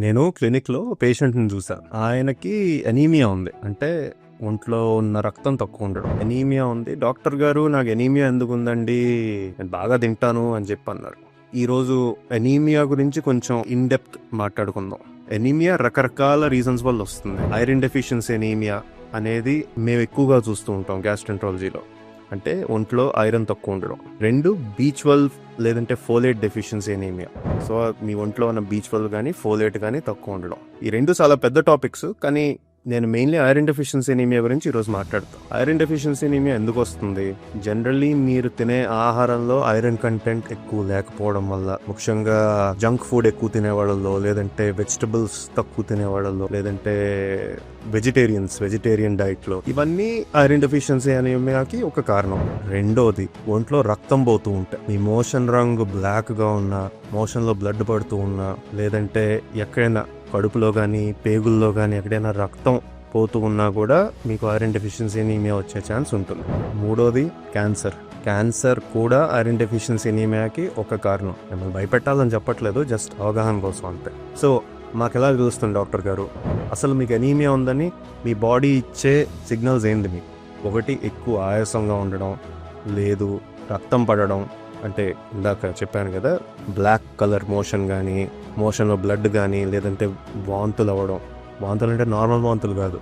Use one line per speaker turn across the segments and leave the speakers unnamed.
నేను క్లినిక్‌లో పేషెంట్‌ని చూసా. ఆయనకి అనీమియా ఉంది. అంటే ఒంట్లో ఉన్న రక్తం తక్కువ ఉండడం. అనీమియా ఉంది. డాక్టర్ గారు నాకు అనీమియా ఎందుకుందండి? నేను బాగా తింటాను అని చెప్పి అన్నారు. ఈరోజు అనీమియా గురించి కొంచెం ఇన్ డెప్త్ మాట్లాడుకుందాం. అనీమియా రకరకాల రీజన్స్ వల్ల వస్తుంది. ఐరన్ డెఫిషియన్సీ అనీమియా అనేది మేము ఎక్కువగా చూస్తూ ఉంటాం గ్యాస్ట్రెంట్రాలజీలో. అంటే ఒంట్లో ఐరన్ తక్కువ ఉండడం. 2 B12 లేదంటే ఫోలేట్ డెఫిషియన్సీ అనీమియా. సో మీ ఒంట్లో ఉన్న B12 కానీ ఫోలేట్ కానీ తక్కువ ఉండడం. ఈ 2 చాలా పెద్ద టాపిక్స్, కానీ నేను మెయిన్లీ ఐరన్ డెఫిషియన్సీ అనీమియా గురించి ఈరోజు మాట్లాడతాను. ఐరన్ డెఫిషియన్సీ అనీమియా ఎందుకు వస్తుంది? జనరల్లీ మీరు తినే ఆహారంలో ఐరన్ కంటెంట్ ఎక్కువ లేకపోవడం వల్ల, ముఖ్యంగా జంక్ ఫుడ్ ఎక్కువ తినేవాళ్ళలో, లేదంటే వెజిటబుల్స్ తక్కువ తినేవాళ్ళలో, లేదంటే వెజిటేరియన్ డైట్ లో, ఇవన్నీ ఐరన్ డెఫిషియన్సీ అనీమియాకి ఒక కారణం. రెండోది, ఒంట్లో రక్తం పోతూ ఉంటే, మీ మోషన్ రంగు బ్లాక్ గా ఉన్నా, మోషన్ లో బ్లడ్ పడుతూ ఉన్నా, లేదంటే ఎక్కడైనా కడుపులో కానీ పేగుల్లో కానీ ఎక్కడైనా రక్తం పోతూ ఉన్నా కూడా మీకు ఐరన్ డెఫిషియన్సీ అనీమియా వచ్చే ఛాన్స్ ఉంటుంది. మూడోది, క్యాన్సర్ కూడా ఐరన్ డెఫిషియన్సీ అనీమియాకి ఒక కారణం. మిమ్మల్ని భయపెట్టాలని చెప్పట్లేదు, జస్ట్ అవగాహన కోసం అంతే. సో మాకు ఎలా తెలుస్తుంది డాక్టర్ గారు అసలు మీకు అనీమియా ఉందని? మీ బాడీ ఇచ్చే సిగ్నల్స్ ఏంది మీకు? ఒకటి, ఎక్కువ ఆయాసంగా ఉండడం, లేదు రక్తం పడడం, అంటే ఇందాక చెప్పాను కదా, బ్లాక్ కలర్ మోషన్ కానీ, మోషన్లో బ్లడ్ కానీ, లేదంటే వాంతులు అవ్వడం. వాంతులు అంటే నార్మల్ వాంతులు కాదు,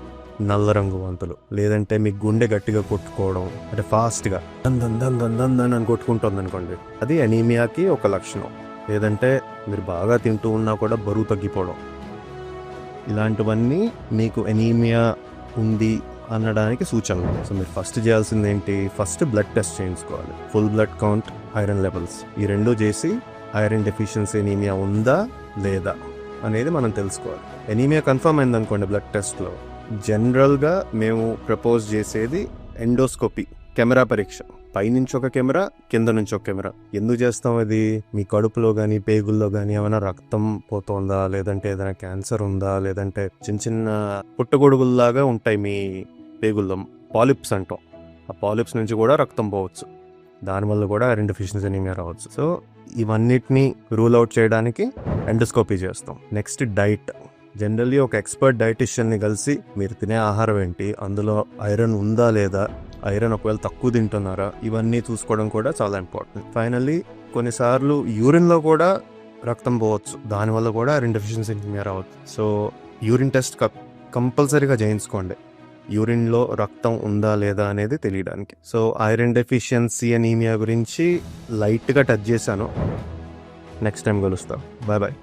నల్ల రంగు వాంతులు. లేదంటే మీ గుండె గట్టిగా కొట్టుకోవడం, అంటే ఫాస్ట్గా దందని అని కొట్టుకుంటుంది అనుకోండి, అది అనీమియాకి ఒక లక్షణం. లేదంటే మీరు బాగా తింటూ ఉన్నా కూడా బరువు తగ్గిపోవడం. ఇలాంటివన్నీ మీకు అనీమియా ఉంది అనడానికి సూచనలు. సో మీరు ఫస్ట్ చేయాల్సింది ఏంటి? ఫస్ట్ బ్లడ్ టెస్ట్ చేయించుకోవాలి. Full blood count, iron levels, ఈ రెండు చేసి ఐరన్ డెఫిషియన్సీ అనీమియా ఉందా లేదా అనేది మనం తెలుసుకోవాలి. అనీమియా కన్ఫర్మ్ అయిందనుకోండి బ్లడ్ టెస్ట్లో, జనరల్గా మేము ప్రపోజ్ చేసేది ఎండోస్కోపీ, కెమెరా పరీక్ష. పైనుంచి ఒక కెమెరా, కింద నుంచి ఒక కెమెరా. ఎందుకు చేస్తాం అది? మీ కడుపులో కానీ పేగుల్లో కానీ ఏమైనా రక్తం పోతుందా, లేదంటే ఏదైనా క్యాన్సర్ ఉందా, లేదంటే చిన్న చిన్న పుట్టగొడుగుల్లాగా ఉంటాయి మీ పేగుల్లో, పాలిప్స్ అంటాం. ఆ పాలిప్స్ నుంచి కూడా రక్తం పోవచ్చు. దానివల్ల కూడా ఐరన్ డెఫిషియన్సీ అనీమియా రావచ్చు. సో ఇవన్నిటిని రూల్ అవుట్ చేయడానికి ఎండోస్కోపీ చేస్తాం. Next, diet. జనరల్లీ ఒక ఎక్స్పర్ట్ డైటిషియన్ని కలిసి మీరు తినే ఆహారం ఏంటి, అందులో ఐరన్ ఉందా లేదా, ఐరన్ ఒకవేళ తక్కువ తింటున్నారా, ఇవన్నీ చూసుకోవడం కూడా చాలా ఇంపార్టెంట్. ఫైనల్లీ కొన్నిసార్లు యూరిన్లో కూడా రక్తం పోవచ్చు, దానివల్ల కూడా ఐరన్ డెఫిషియన్సీ అనీమియా రావచ్చు. సో యూరిన్ టెస్ట్ కంపల్సరీగా చేయించుకోండి, యూరిన్లో రక్తం ఉందా లేదా అనేది తెలియడానికి. సో ఐరన్ డెఫిషియన్సీ అనీమియా గురించి లైట్గా టచ్ చేశాను. నెక్స్ట్ టైం కలుస్తాం. Bye bye.